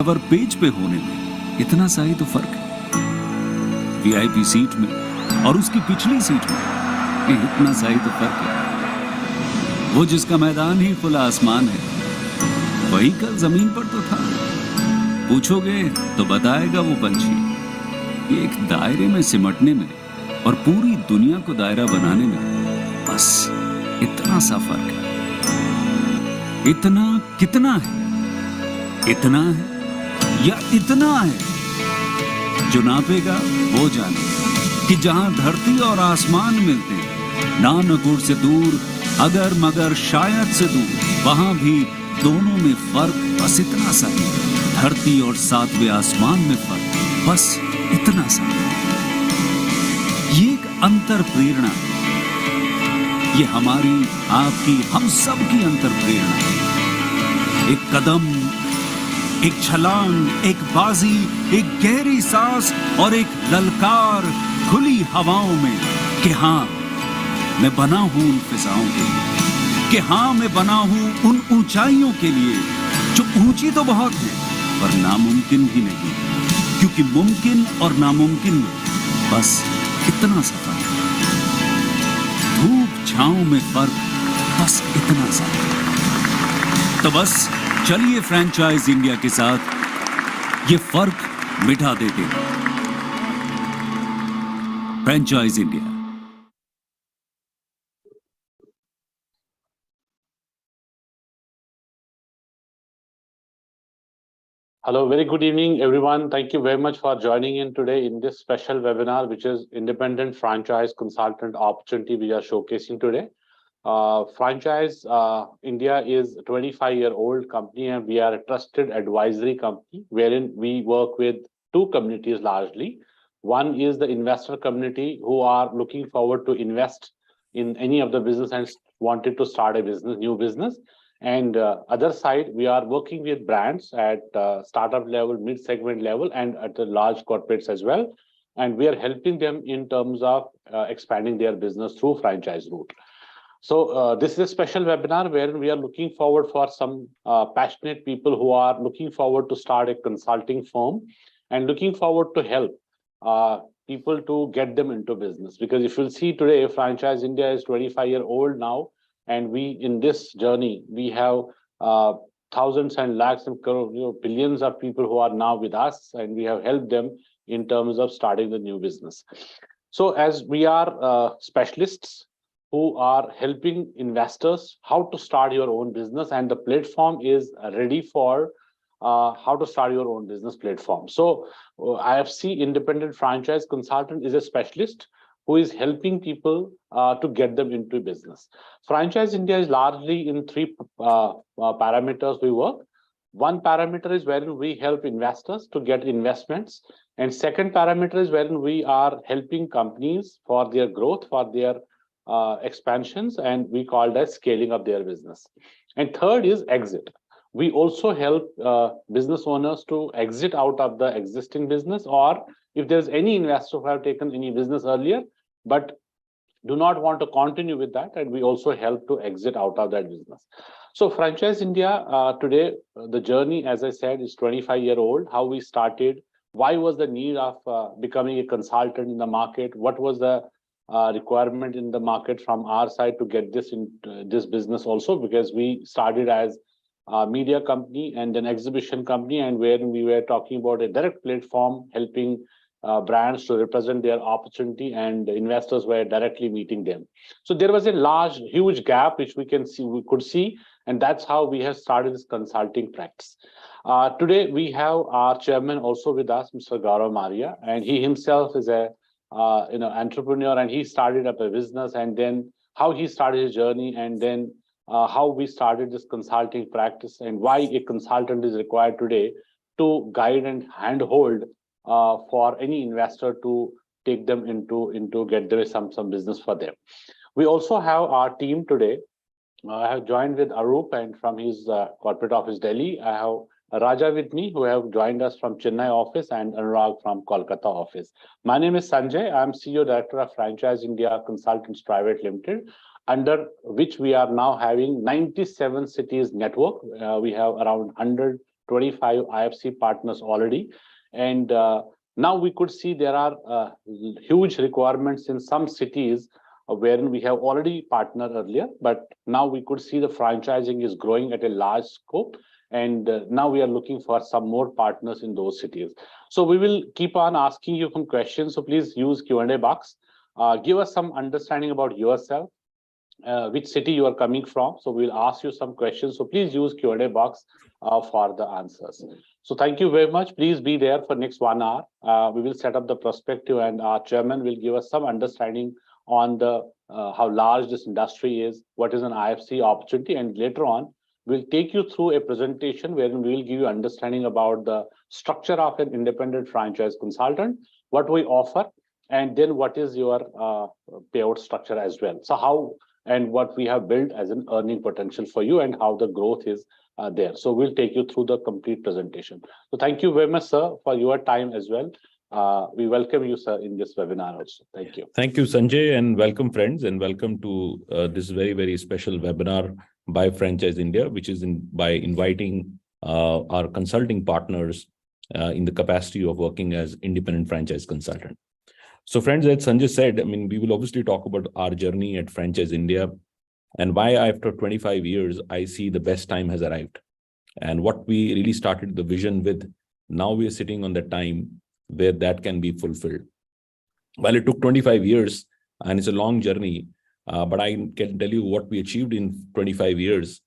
Cover page पे होने में इतना सा ही तो फर्क है। वीआईपी सीट में और उसकी पिछली सीट में इतना सा ही तो फर्क है। वो जिसका मैदान ही खुला आसमान है, वही कल जमीन पर तो था। पूछोगे तो बताएगा वो पंछी, एक दायरे में सिमटने में और पूरी दुनिया को दायरा बनाने में बस इतना सा फर्क है। इतना कितना है? इतना है या इतना है? जो नापेगा वो जाने कि जहां धरती और आसमान मिलते हैं, नानकुर से दूर, अगर मगर शायद से दूर, वहां भी दोनों में फर्क बस इतना सा है। धरती और सातवें आसमान में फर्क बस इतना सा है। ये एक अंतर प्रेरणा है। ये हमारी, आपकी, हम सब की अंतर प्रेरणा है। एक कदम, एक छलांग, एक बाजी, एक गहरी सांस और एक ललकार खुली हवाओं में कि हाँ मैं बना हूं उन फिजाओं के लिए, कि हाँ मैं बना हूं उन ऊंचाइयों के लिए जो ऊंची तो बहुत है पर नामुमकिन भी नहीं, क्योंकि मुमकिन और नामुमकिन में बस इतना सा फर्क है। धूप छांव में फर्क बस इतना सा। तो बस चलिए फ्रैंचाइज इंडिया के साथ ये फर्क मिटा देते हैं। Franchise India. Hello, very good evening, everyone. Thank you very much for joining in today in this special webinar, which is Independent Franchise Consultant Opportunity we are showcasing today. Franchise India is a 25-year-old company, and we are a trusted advisory company wherein we work with two communities largely. One is the investor community who are looking forward to invest in any of the business and wanted to start a business, new business. And other side, we are working with brands at startup level, mid-segment level, and at the large corporates as well. And we are helping them in terms of expanding their business through franchise route. So this is a special webinar where we are looking forward for some passionate people who are looking forward to start a consulting firm and looking forward to help people to get them into business. Because if you'll see today, Franchise India is 25-year-old now. And we, in this journey, we have thousands and lakhs and billions of people who are now with us, and we have helped them in terms of starting the new business. So as we are specialists who are helping investors how to start your own business, and the platform is ready for how to start your own business platform. So IFC Independent Franchise Consultant is a specialist who is helping people to get them into business. Franchise India is largely in three parameters we work. One parameter is wherein we help investors to get investments. And second parameter is wherein we are helping companies for their growth, for their expansions, and we call that scaling of their business. And third is exit. We also help business owners to exit out of the existing business, or if there's any investor who have taken any business earlier, but do not want to continue with that, and we also help to exit out of that business. So Franchise India, today, the journey, as I said, is 25-year-old. How we started, why was the need of becoming a consultant in the market? What was the requirement in the market from our side to get this in this business also? Because we started as a media company and an exhibition company, and where we were talking about a direct platform helping brands to represent their opportunity, and investors were directly meeting them. So there was a huge gap which we could see, and that's how we have started this consulting practice. Today we have our chairman also with us, Mr. Gaurav Maria, and he himself is a entrepreneur, and he started up a business, and then how he started his journey, and then how we started this consulting practice, and why a consultant is required today to guide and handhold for any investor to take them into get there some business for them. We also have our team today. I have joined with Arup, and from his corporate office Delhi. I have Raja with me, who have joined us from Chennai office, and Anurag from Kolkata office. My name is Sanjay. I'm CEO Director of Franchise India Consultants Private Limited, under which we are now having 97 cities network. We have around 100 25 IFC partners already. And now we could see there are huge requirements in some cities wherein we have already partnered earlier, but now we could see the franchising is growing at a large scope. And now we are looking for some more partners in those cities. So we will keep on asking you some questions. So please use Q&A box. Give us some understanding about yourself, which city you are coming from. So we'll ask you some questions. So please use Q&A box for the answers. So thank you very much. Please be there for next 1 hour. We will set up the perspective, and our chairman will give us some understanding on the how large this industry is, what is an IFC opportunity, and later on we'll take you through a presentation wherein we will give you understanding about the structure of an independent franchise consultant, what we offer, and then what is your payout structure as well. So how and what we have built as an earning potential for you and how the growth is there. So we'll take you through the complete presentation. So thank you very much, sir, for your time as well. We welcome you, sir, in this webinar also. Thank you. Thank you, Sanjay, and welcome, friends, and welcome to this very, very special webinar by Franchise India, which is by inviting our consulting partners in the capacity of working as independent franchise consultant. So, friends, as Sanjay said, I mean, we will obviously talk about our journey at Franchise India and why after 25 years, I see the best time has arrived. And what we really started the vision with, now we are sitting on the time where that can be fulfilled. Well, it took 25 years and it's a long journey, but I can tell you what we achieved in 25 years,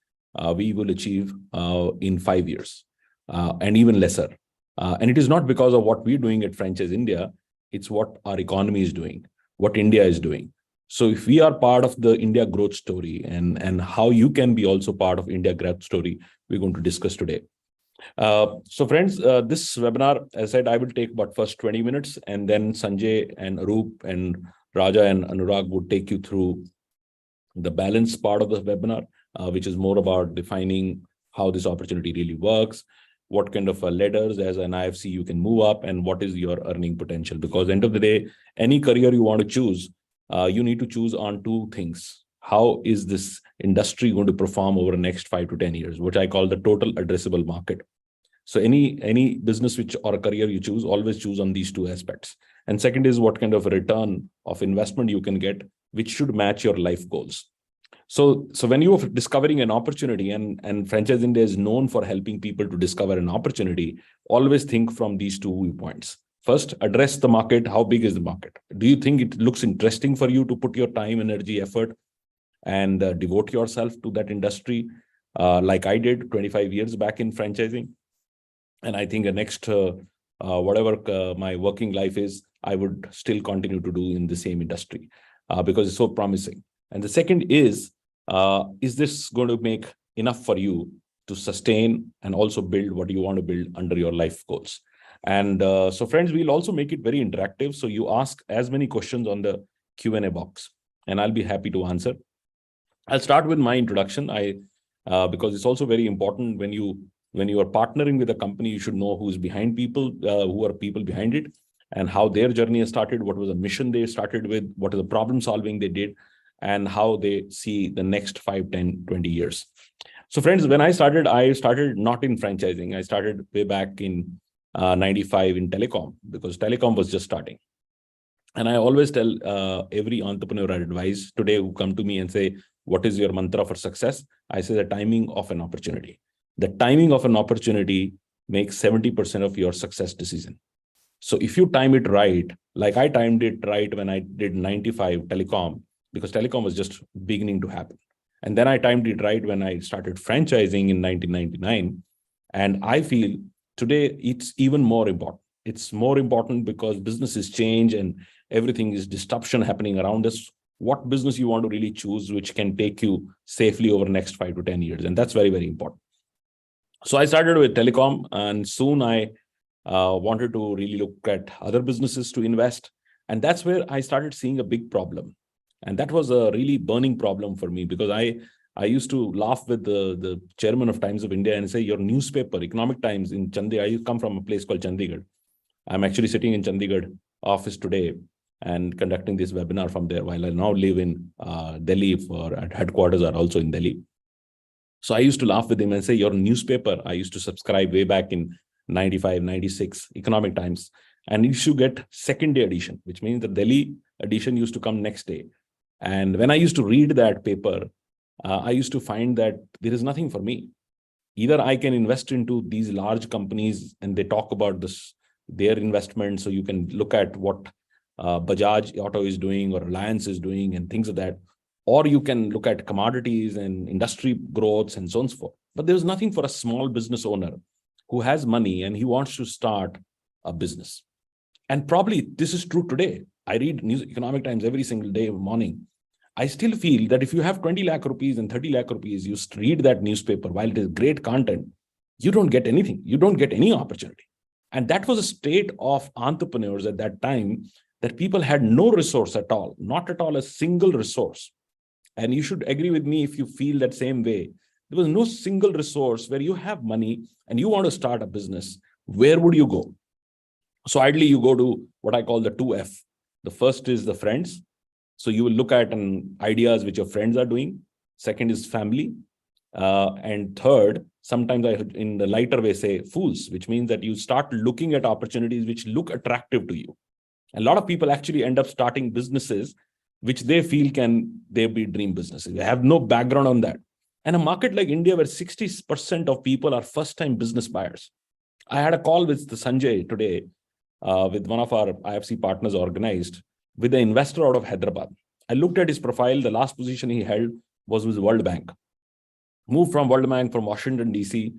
we will achieve in 5 years and even lesser. And it is not because of what we're doing at Franchise India, it's what our economy is doing, what India is doing. So if we are part of the India growth story and how you can be also part of India growth story, we're going to discuss today. So friends, this webinar, as I said, I will take about first 20 minutes, and then Sanjay and Arup and Raja and Anurag would take you through the balance part of the webinar, which is more about defining how this opportunity really works, what kind of ladders as an IFC you can move up, and what is your earning potential. Because at the end of the day, any career you want to choose, you need to choose on two things. How is this industry going to perform over the next 5 to 10 years, which I call the total addressable market. So any business which or a career you choose, always choose on these two aspects. And second is what kind of a return of investment you can get, which should match your life goals. So when you are discovering an opportunity, and Franchise India is known for helping people to discover an opportunity, always think from these two viewpoints. First, address the market. How big is the market? Do you think it looks interesting for you to put your time, energy, effort, and devote yourself to that industry like I did 25 years back in franchising? And I think the next, whatever my working life is, I would still continue to do in the same industry because it's so promising. And the second is this going to make enough for you to sustain and also build what you want to build under your life goals? And so friends, we'll also make it very interactive. So you ask as many questions on the Q&A box, and I'll be happy to answer. I'll start with my introduction. Because it's also very important when you are partnering with a company, you should know who's behind people, who are people behind it, and how their journey has started, what was the mission they started with, what are the problem solving they did, and how they see the next 5, 10, 20 years. So friends, when I started not in franchising. I started way back in 95 in telecom, because telecom was just starting. And I always tell every entrepreneur I advise today who come to me and say, what is your mantra for success? I say the timing of an opportunity. The timing of an opportunity makes 70% of your success decision. So if you time it right, like I timed it right when I did 95 telecom, because telecom was just beginning to happen. And then I timed it right when I started franchising in 1999. And I feel today it's even more important. It's more important because businesses change and everything is disruption happening around us. What business you want to really choose, which can take you safely over the next 5 to 10 years. And that's very, very important. So I started with telecom, and soon I wanted to really look at other businesses to invest. And that's where I started seeing a big problem. And that was a really burning problem for me, because I used to laugh with the chairman of Times of India and say, your newspaper, Economic Times in Chandigarh, I come from a place called Chandigarh. I'm actually sitting in Chandigarh office today and conducting this webinar from there, while I now live in Delhi, at headquarters are also in Delhi. So I used to laugh with him and say, your newspaper, I used to subscribe way back in 95, 96, Economic Times, and you should get second day edition, which means the Delhi edition used to come next day. And when I used to read that paper, I used to find that there is nothing for me. Either I can invest into these large companies and they talk about this, their investment. So you can look at what Bajaj Auto is doing or Reliance is doing and things of that. Or you can look at commodities and industry growths and so on and so forth. But there's nothing for a small business owner who has money and he wants to start a business. And probably this is true today. I read Economic Times every single day morning. I still feel that if you have 20 lakh rupees and 30 lakh rupees, you read that newspaper, while it is great content, you don't get anything. You don't get any opportunity. And that was a state of entrepreneurs at that time, that people had no resource at all, not at all a single resource. And you should agree with me if you feel that same way. There was no single resource where you have money and you want to start a business. Where would you go? So ideally, you go to what I call the 2F. The first is the friends. So you will look at ideas which your friends are doing. Second is family. And third, sometimes I, in the lighter way, say fools, which means that you start looking at opportunities which look attractive to you. A lot of people actually end up starting businesses which they feel can they be dream businesses. They have no background on that. And a market like India, where 60% of people are first-time business buyers. I had a call with Sanjay today, with one of our IFC partners organized, with an investor out of Hyderabad. I looked at his profile. The last position he held was with World Bank. Moved from World Bank from Washington, DC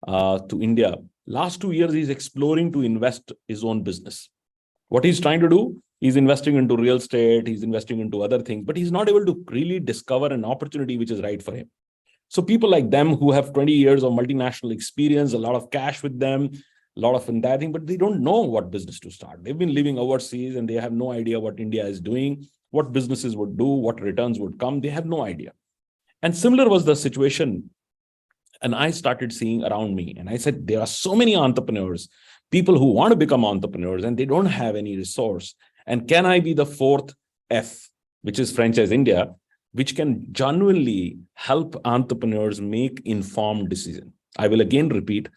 to India. Last 2 years, he's exploring to invest his own business. What he's trying to do, he's investing into real estate, he's investing into other things, but he's not able to really discover an opportunity which is right for him. So people like them who have 20 years of multinational experience, a lot of cash with them, a lot of entire thing, but they don't know what business to start. They've been living overseas and they have no idea what India is doing, what businesses would do, what returns would come. They have no idea. And similar was the situation. And I started seeing around me, and I said, there are so many entrepreneurs, people who want to become entrepreneurs and they don't have any resource. And can I be the fourth F, which is Franchise India, which can genuinely help entrepreneurs make informed decisions? I will again repeat,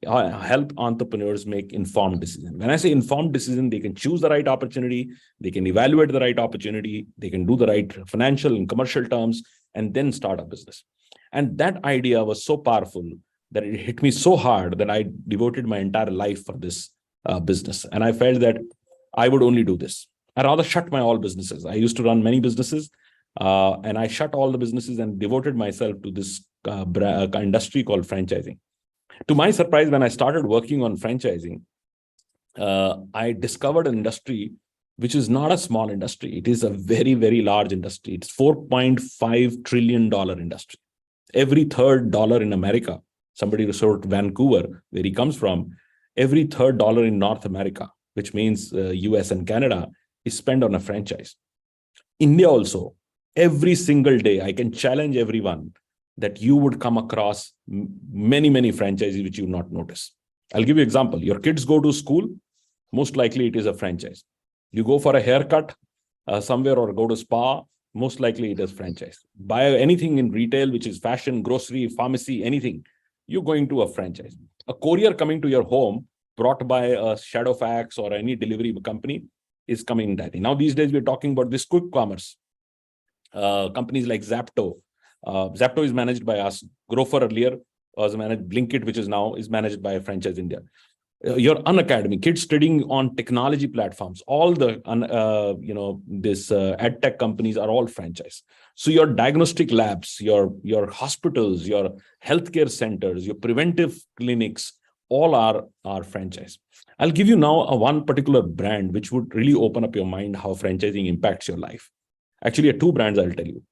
help entrepreneurs make informed decisions. When I say informed decision, they can choose the right opportunity, they can evaluate the right opportunity, they can do the right financial and commercial terms, and then start a business. And that idea was so powerful that it hit me so hard that I devoted my entire life for this business. And I felt that I would only do this. I rather shut my all businesses. I used to run many businesses, and I shut all the businesses and devoted myself to this industry called franchising. To my surprise, when I started working on franchising, I discovered an industry which is not a small industry. It is a very, very large industry. It's $4.5 trillion industry. Every third dollar in America, somebody wrote Vancouver, where he comes from, every third dollar in North America, which means US and Canada, is spent on a franchise. India also, every single day, I can challenge everyone that you would come across many, many franchises which you not notice. I'll give you an example. Your kids go to school, most likely it is a franchise. You go for a haircut somewhere or go to spa, most likely it is franchise. Buy anything in retail, which is fashion, grocery, pharmacy, anything, you're going to a franchise. A courier coming to your home brought by a Shadowfax or any delivery company is coming in that. Now, these days, we're talking about this quick commerce. Companies like Zapto. Zapto is managed by us. Grofar earlier was managed. Blinkit, which is now is managed by Franchise India. Your Unacademy, kids studying on technology platforms, all the ed tech companies are all franchise. So your diagnostic labs, your hospitals, your healthcare centers, your preventive clinics, all are franchise. I'll give you now one particular brand which would really open up your mind how franchising impacts your life. Actually, two brands I'll tell you.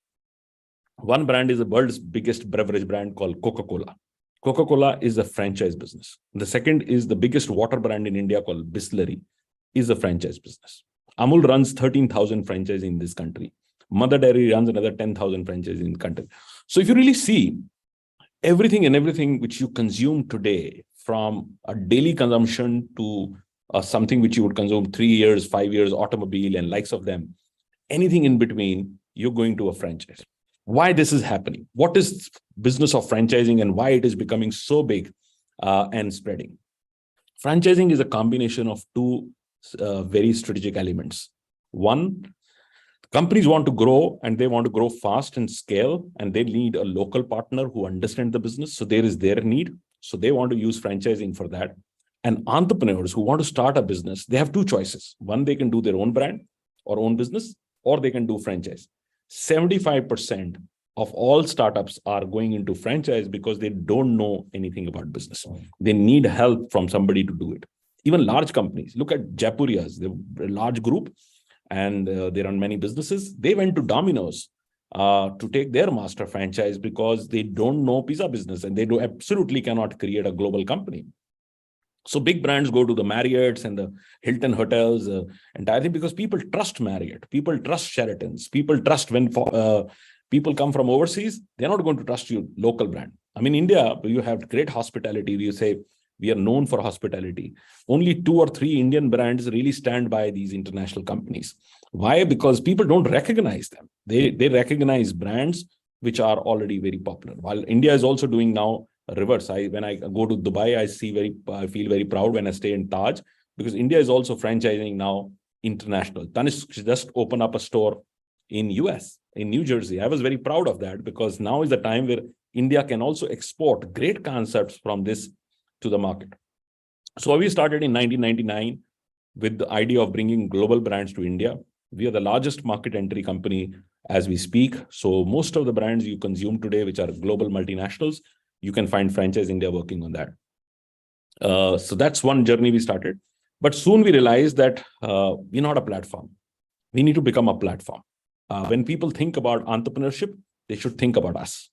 One brand is the world's biggest beverage brand called Coca-Cola. Coca-Cola is a franchise business. The second is the biggest water brand in India called Bisleri, is a franchise business. Amul runs 13,000 franchises in this country. Mother Dairy runs another 10,000 franchises in the country. So if you really see everything which you consume today, from a daily consumption to something which you would consume 3 years, 5 years, automobile and likes of them, anything in between, you're going to a franchise. why this is happening. What is business of franchising and why it is becoming so big and spreading? Franchising is a combination of two very strategic elements. One, companies want to grow and they want to grow fast and scale, and they need a local partner who understands the business. So there is their need. So they want to use franchising for that. And entrepreneurs who want to start a business, they have two choices. One, they can do their own brand or own business, or they can do franchise. 75% of all startups are going into franchise because they don't know anything about business. They need help from somebody to do it. Even large companies, look at Jaipurias, they're a large group and they run many businesses. They went to Domino's to take their master franchise because they don't know pizza business and they absolutely cannot create a global company. So big brands go to the Marriotts and the Hilton hotels entirely because people trust Marriott, people trust Sheraton's, people trust when people come from overseas, they're not going to trust your local brand. I mean, India, you have great hospitality. You say we are known for hospitality. Only 2 or 3 Indian brands really stand by these international companies. Why? Because people don't recognize them. They recognize brands which are already very popular. While India is also doing now reverse. When I go to Dubai, I feel very proud when I stay in Taj, because India is also franchising now international. Tanishq just opened up a store in US, in New Jersey. I was very proud of that because now is the time where India can also export great concepts from this to the market. So we started in 1999 with the idea of bringing global brands to India. We are the largest market entry company as we speak. So most of the brands you consume today, which are global multinationals, you can find Franchise India working on that. So that's one journey we started. But soon we realized that we're not a platform. We need to become a platform. When people think about entrepreneurship, they should think about us.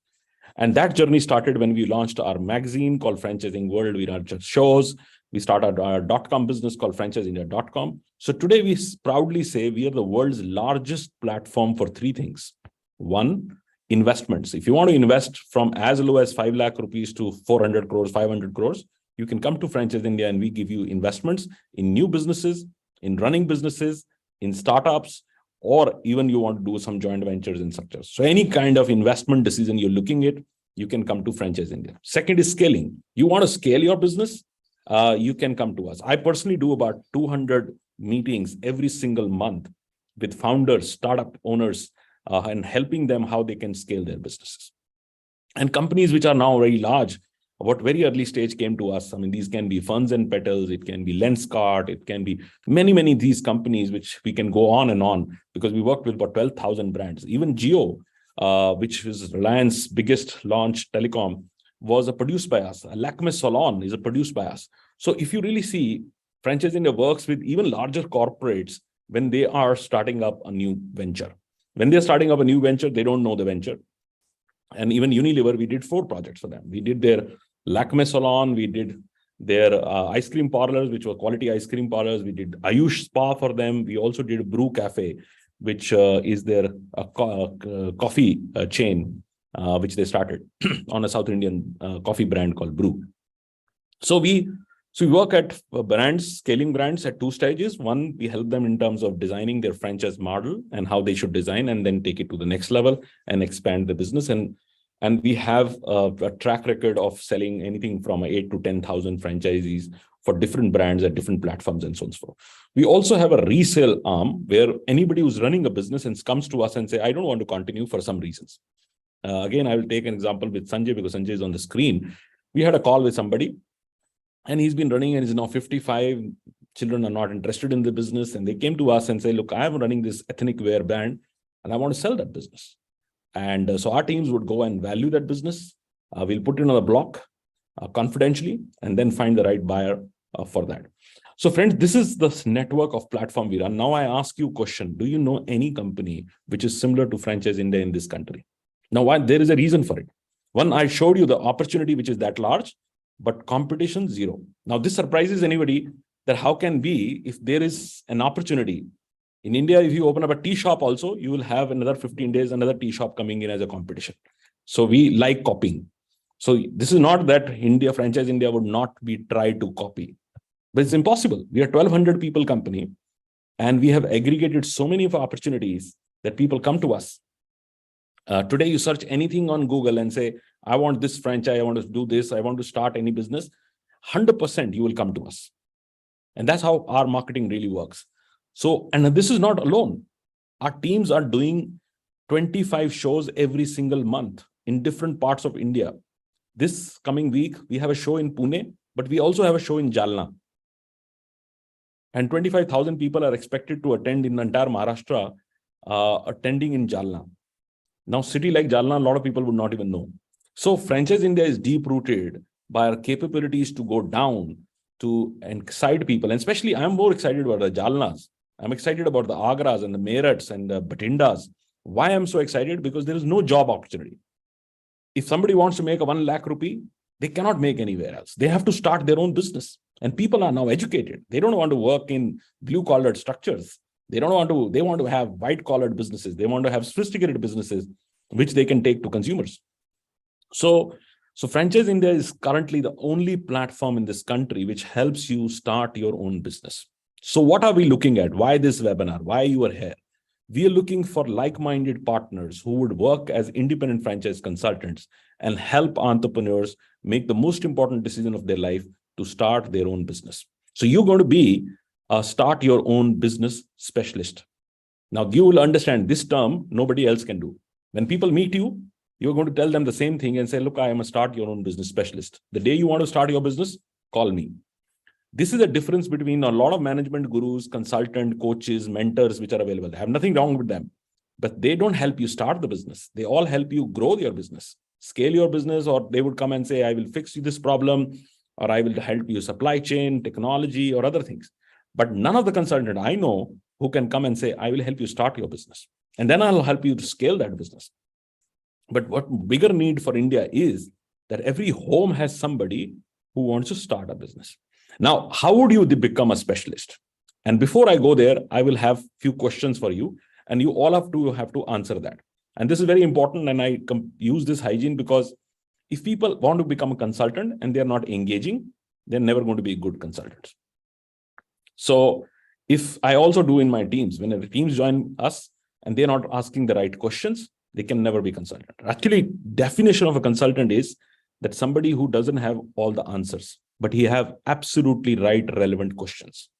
And that journey started when we launched our magazine called Franchising World. We run shows. We started our .com business called franchiseindia.com. So today we proudly say we are the world's largest platform for 3 things. One, investments. If you want to invest from as low as 5 lakh rupees to 400 crores, 500 crores, you can come to Franchise India and we give you investments in new businesses, in running businesses, in startups, or even you want to do some joint ventures in structures. So any kind of investment decision you're looking at, you can come to Franchise India. Second is scaling. You want to scale your business, you can come to us. I personally do about 200 meetings every single month with founders, startup owners, and helping them how they can scale their businesses. And companies which are now very large, what very early stage came to us. I mean, these can be Funds and Petals, it can be Lenskart, it can be many these companies which we can go on because we worked with about 12,000 brands. Even Jio, which is Reliance's biggest launch telecom, was produced by us. Lakme Salon is produced by us. So if you really see, Franchise India works with even larger corporates when they are starting up a new venture. When they're starting up a new venture, they don't know the venture. And even Unilever, we did 4 projects for them. We did their Lakme Salon, we did their ice cream parlors, which were quality ice cream parlors. We did Ayush Spa for them. We also did Brew Cafe, which is their coffee chain, which they started on a South Indian coffee brand called Brew. So we work at brands, scaling brands at 2 stages. One, we help them in terms of designing their franchise model and how they should design and then take it to the next level and expand the business. And we have a track record of selling anything from 8,000 to 10,000 franchisees for different brands at different platforms and so on and so forth. We also have a resale arm where anybody who's running a business and comes to us and say, I don't want to continue for some reasons. Again, I will take an example with Sanjay because Sanjay is on the screen. We had a call with somebody and he's been running and is now 55. Children are not interested in the business. And they came to us and say, look, I am running this ethnic wear brand and I want to sell that business. And so our teams would go and value that business. We'll put it on a block confidentially and then find the right buyer for that. So friends, this is the network of platform we run. Now I ask you a question. Do you know any company which is similar to Franchise India in this country? Now, there is a reason for it. One, I showed you the opportunity, which is that large, but competition, 0. Now, this surprises anybody that how can we, if there is an opportunity in India, if you open up a tea shop also, you will have another 15 days, another tea shop coming in as a competition. So we like copying. So this is not that Franchise India would not be tried to copy, but it's impossible. We are 1,200 people company and we have aggregated so many of opportunities that people come to us Today, you search anything on Google and say, I want this franchise, I want to do this, I want to start any business, 100% you will come to us. And that's how our marketing really works. So, and this is not alone. Our teams are doing 25 shows every single month in different parts of India. This coming week, we have a show in Pune, but we also have a show in Jalna. And 25,000 people are expected to attend in the entire Maharashtra, attending in Jalna. Now, city like Jalna, a lot of people would not even know. So Franchise India is deep-rooted by our capabilities to go down to excite people. And especially, I'm more excited about the Jalnas. I'm excited about the Agras and the Merats and the Batindas. Why I'm so excited? Because there is no job opportunity. If somebody wants to make a 1 lakh rupee, they cannot make anywhere else. They have to start their own business. And people are now educated. They don't want to work in blue-collar structures. They want to have white-collared businesses. They want to have sophisticated businesses, which they can take to consumers. So Franchise India is currently the only platform in this country which helps you start your own business. So what are we looking at? Why this webinar? Why you are here? We are looking for like-minded partners who would work as independent franchise consultants and help entrepreneurs make the most important decision of their life to start their own business. So you're going to be a start your own business specialist. Now you will understand this term nobody else can do. When people meet you, you're going to tell them the same thing and say, look, I am a start your own business specialist. The day you want to start your business, call me. This is a difference between a lot of management gurus, consultant, coaches, mentors, which are available. I have nothing wrong with them, but they don't help you start the business. They all help you grow your business, scale your business, or they would come and say, I will fix you this problem, or I will help you supply chain, technology, or other things. But none of the consultant I know who can come and say, I will help you start your business. And then I'll help you to scale that business. But what bigger need for India is that every home has somebody who wants to start a business. Now, how would you become a specialist? And before I go there, I will have few questions for you, and you all have to answer that. And this is very important, and I use this hygiene because if people want to become a consultant and they're not engaging, they're never going to be good consultants. So if I also do in my teams, when the teams join us and they're not asking the right questions, they can never be consultant. Actually, definition of a consultant is that somebody who doesn't have all the answers, but he have absolutely right, relevant questions.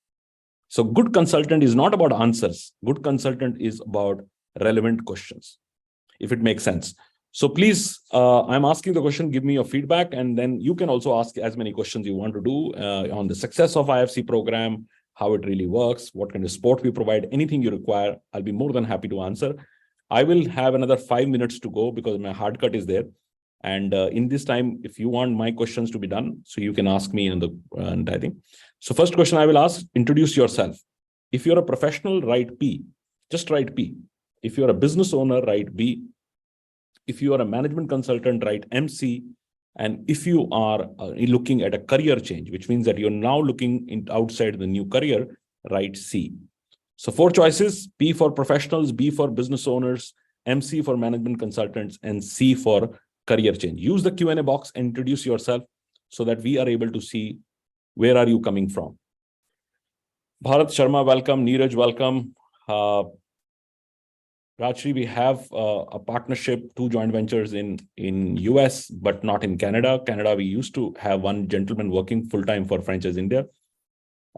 So good consultant is not about answers. Good consultant is about relevant questions, if it makes sense. So please, I'm asking the question, give me your feedback, and then you can also ask as many questions you want to do on the success of IFC program, how it really works, what kind of support we provide, anything you require. I'll be more than happy to answer. I will have another 5 minutes to go because my hard cut is there. And in this time, if you want my questions to be done, so you can ask me and I think. So first question I will ask, introduce yourself. If you're a professional, write P, just write P. If you're a business owner, write B. If you are a management consultant, write MC. And if you are looking at a career change, which means that you're now looking outside the new career, write C. So 4 choices, P for professionals, B for business owners, MC for management consultants, and C for career change. Use the Q&A box and introduce yourself so that we are able to see where are you coming from. Bharat Sharma, welcome. Neeraj, welcome. Rajshri, we have a partnership, 2 joint ventures in US, but not in Canada. Canada, we used to have one gentleman working full-time for Franchise India,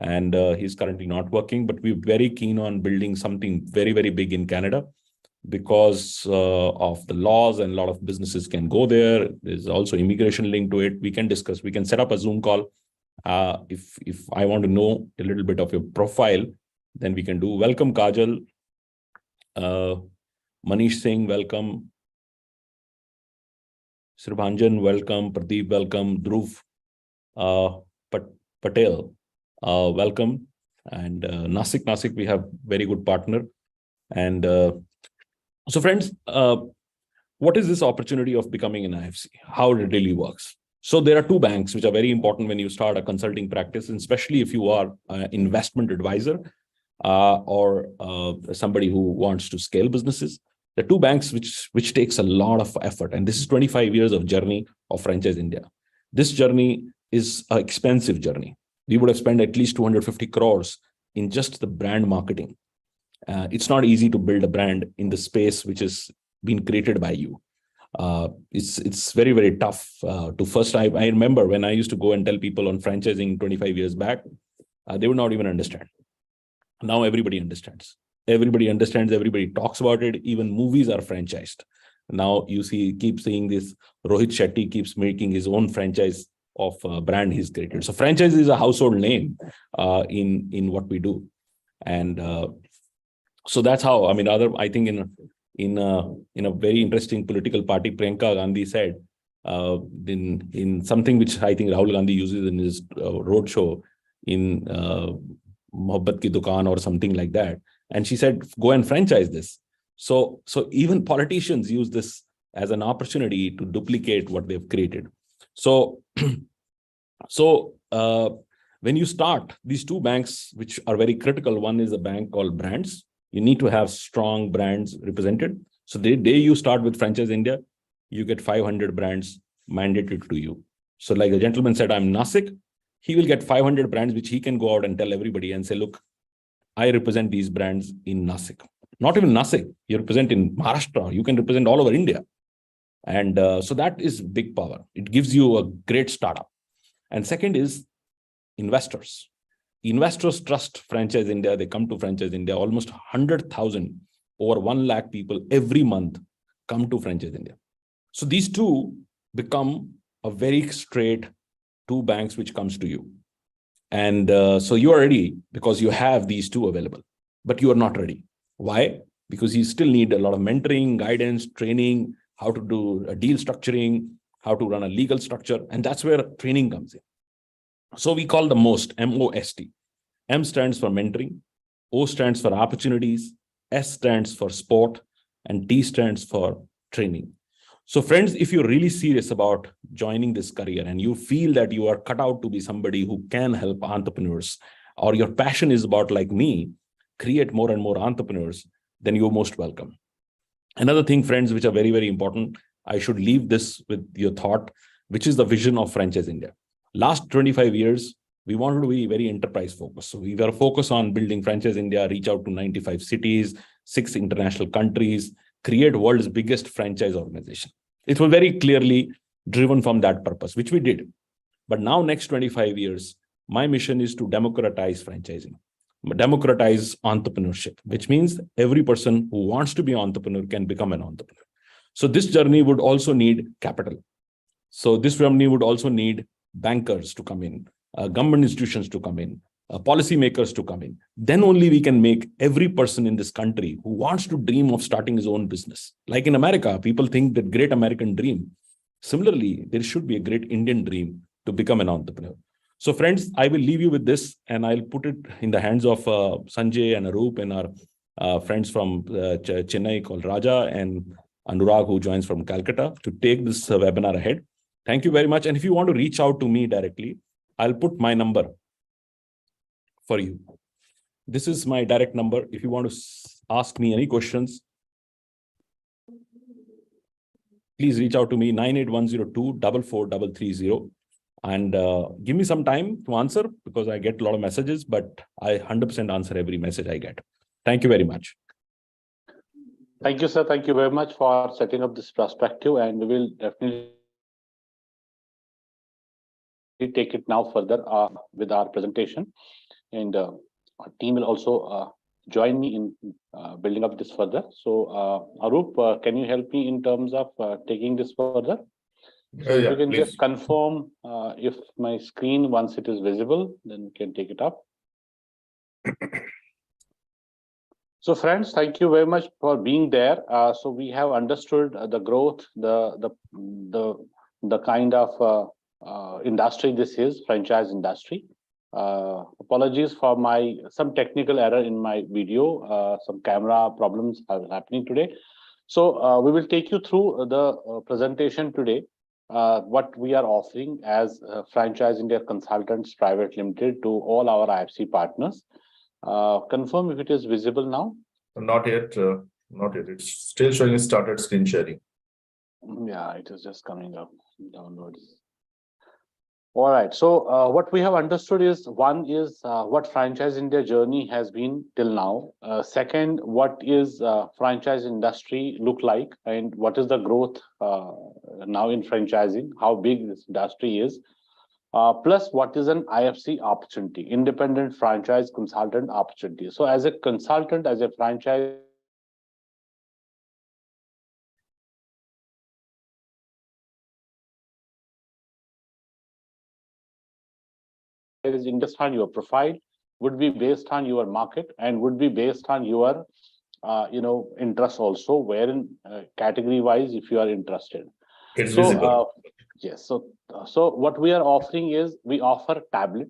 and he's currently not working, but we're very keen on building something very, very big in Canada because of the laws, and a lot of businesses can go there. There's also immigration linked to it. We can discuss, we can set up a Zoom call. If I want to know a little bit of your profile, then we can do. Welcome, Kajal. Manish Singh, welcome. Sirbhanjan, welcome. Pradeep, welcome. Dhruv Patel, welcome. And Nasik, we have very good partner. And so friends, what is this opportunity of becoming an IFC? How it really works? So there are 2 banks which are very important when you start a consulting practice, and especially if you are an investment advisor or somebody who wants to scale businesses. The 2 banks which takes a lot of effort, and this is 25 years of journey of Franchise India. This journey is an expensive journey. We would have spent at least 250 crores in just the brand marketing. It's not easy to build a brand in the space which is been created by you. It's very, very tough to first. I remember when I used to go and tell people on franchising 25 years back, they would not even understand. Now everybody understands. Everybody understands. Everybody talks about it. Even movies are franchised. Now you keep seeing this. Rohit Shetty keeps making his own franchise of a brand he's created. So franchise is a household name in what we do, and so that's how. I mean, I think in a very interesting political party, Priyanka Gandhi said in something which I think Rahul Gandhi uses in his roadshow in Mohabbat Ki Dukaan or something like that, and she said, "Go and franchise this." So even politicians use this as an opportunity to duplicate what they've created. So when you start these two banks, which are very critical, one is a bank called brands. You need to have strong brands represented. So the day you start with Franchise India, you get 500 brands mandated to you. So like the gentleman said, I'm Nasik. He will get 500 brands, which he can go out and tell everybody and say, look, I represent these brands in Nasik. Not even Nasik, you represent in Maharashtra. You can represent all over India. And so that is big power. It gives you a great startup. And second is investors. Investors trust Franchise India. They come to Franchise India. Almost 100,000, over 1 lakh people every month come to Franchise India. So these two become a very straight two banks which comes to you. And so you are ready because you have these two available, but you are not ready. Why? Because you still need a lot of mentoring, guidance, training, how to do a deal structuring, how to run a legal structure. And that's where training comes in. So we call the MOST, M-O-S-T. M stands for mentoring, O stands for opportunities, S stands for sport, and T stands for training. So friends, if you're really serious about joining this career and you feel that you are cut out to be somebody who can help entrepreneurs, or your passion is about, like me, create more and more entrepreneurs, then you're most welcome. Another thing, friends, which are very, very important, I should leave this with your thought, which is the vision of Franchise India. Last 25 years, we wanted to be very enterprise focused. So we were focused on building Franchise India, reach out to 95 cities, 6 international countries, create world's biggest franchise organization. It was very clearly driven from that purpose, which we did. But now next 25 years, my mission is to democratize franchising, democratize entrepreneurship, which means every person who wants to be an entrepreneur can become an entrepreneur. So this journey would also need capital. So this journey would also need bankers to come in, government institutions to come in, policymakers to come in. Then only we can make every person in this country who wants to dream of starting his own business. Like in America, people think that great American dream. Similarly, there should be a great Indian dream to become an entrepreneur. So friends, I will leave you with this and I'll put it in the hands of Sanjay and Arup and our friends from Chennai called Raja and Anurag, who joins from Calcutta, to take this webinar ahead. Thank you very much. And if you want to reach out to me directly, I'll put my number for you. This is my direct number. If you want to ask me any questions, please reach out to me, 98102-44330. And give me some time to answer because I get a lot of messages, but I 100% answer every message I get. Thank you very much. Thank you, sir. Thank you very much for setting up this perspective, and we will definitely take it now further with our presentation. And our team will also join me in building up this further. So Arup, can you help me in terms of taking this further? So Yeah, you can please. just confirm if my screen, once it is visible, then you can take it up. So friends, thank you very much for being there. So we have understood the growth, the kind of industry this is, franchise industry. Apologies for some technical error in my video. Some camera problems are happening today. So we will take you through the presentation today. What we are offering as Franchise India Consultants Private Limited to all our IFC partners. Confirm if it is visible now. Not yet. Not yet. It's still showing started screen sharing. Yeah, it is just coming up. Downloads. All right. So what we have understood is one is what Franchise India journey has been till now. Second, what is franchise industry look like, and what is the growth now in franchising? How big this industry is? Plus, what is an IFC opportunity, independent franchise consultant opportunity? So, as a consultant, as a franchise understand your profile, would be based on your market, and would be based on your interest also, wherein category wise, if you are interested. It's So visible. yes, so what we are offering is we offer tablet.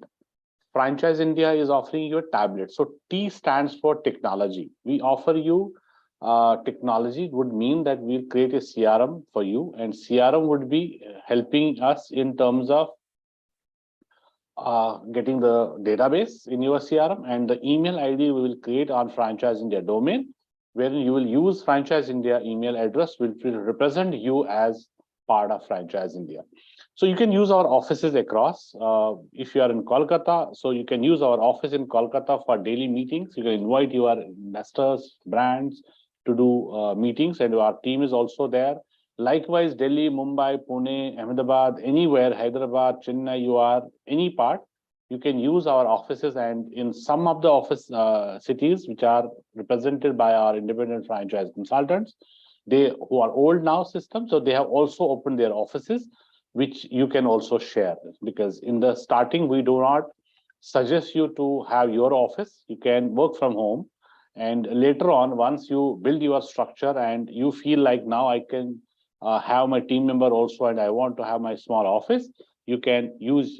Franchise India is offering you a tablet. So T stands for technology. We offer you technology. Would mean that we'll create a CRM for you, and CRM would be helping us in terms of getting the database in your CRM, and the email ID we will create on Franchise India domain, wherein you will use Franchise India email address, which will represent you as part of Franchise India. So you can use our offices across. If you are in Kolkata, so you can use our office in Kolkata for daily meetings. You can invite your investors, brands to do meetings, and our team is also there. Likewise, Delhi, Mumbai, Pune, Ahmedabad, anywhere, Hyderabad, Chennai, you are any part, you can use our offices. And in some of the office cities which are represented by our independent franchise consultants, they who are old now system, so they have also opened their offices, which you can also share. Because in the starting, we do not suggest you to have your office. You can work from home, and later on, once you build your structure and you feel like now I can have my team member also, and I want to have my small office, you can use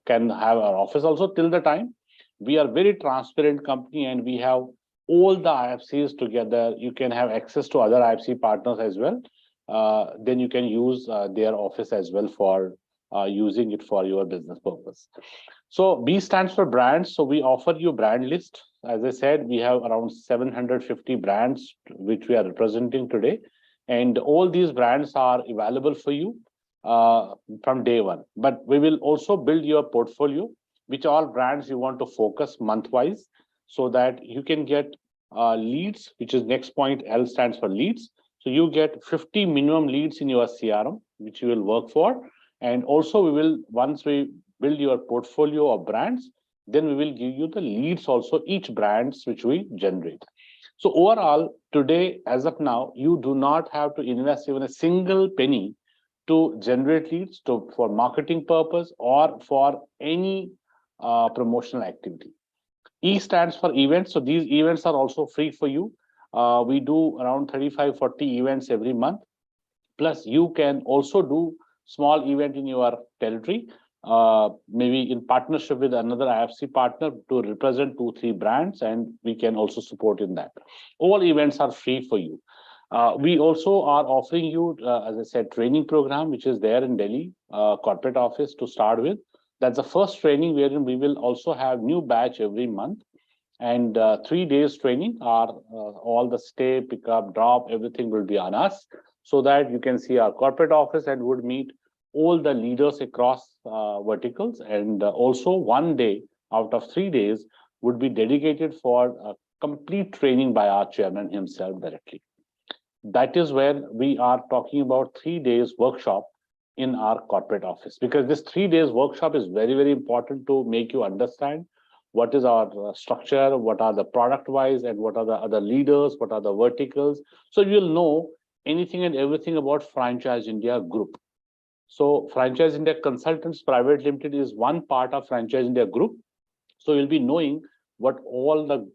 can have our office also. Till the time, we are very transparent company, and we have all the IFCs together. You can have access to other IFC partners as well. Then you can use their office as well for using it for your business purpose. So B stands for brands. So we offer you brand list. As I said, we have around 750 brands which we are representing today. And all these brands are available for you from day one. But we will also build your portfolio, which all brands you want to focus month-wise, so that you can get leads, which is next point. L stands for leads. So you get 50 minimum leads in your CRM, which you will work for. And also we will, once we build your portfolio of brands, then we will give you the leads also, each brands which we generate. So overall, today, as of now, you do not have to invest even a single penny to generate leads for marketing purpose or for any promotional activity. E stands for events. So these events are also free for you. We do around 35-40 events every month. Plus, you can also do small event in your territory, maybe in partnership with another IFC partner to represent 2-3 brands, and we can also support in that. All events are free for you. We also are offering you, as I said, training program, which is there in Delhi corporate office to start with. That's the first training wherein we will also have new batch every month. And 3 days training are all the stay, pick up, drop, everything will be on us, so that you can see our corporate office and would meet all the leaders across verticals. And also 1 day out of 3 days would be dedicated for complete training by our chairman himself directly. That is where we are talking about 3 days workshop in our corporate office, because this 3 days workshop is very, very important to make you understand what is our structure, what are the product wise, and what are the other leaders, what are the verticals. So you'll know anything and everything about Franchise India Group. So Franchise India Consultants Private Limited is one part of Franchise India Group. So you'll be knowing what all the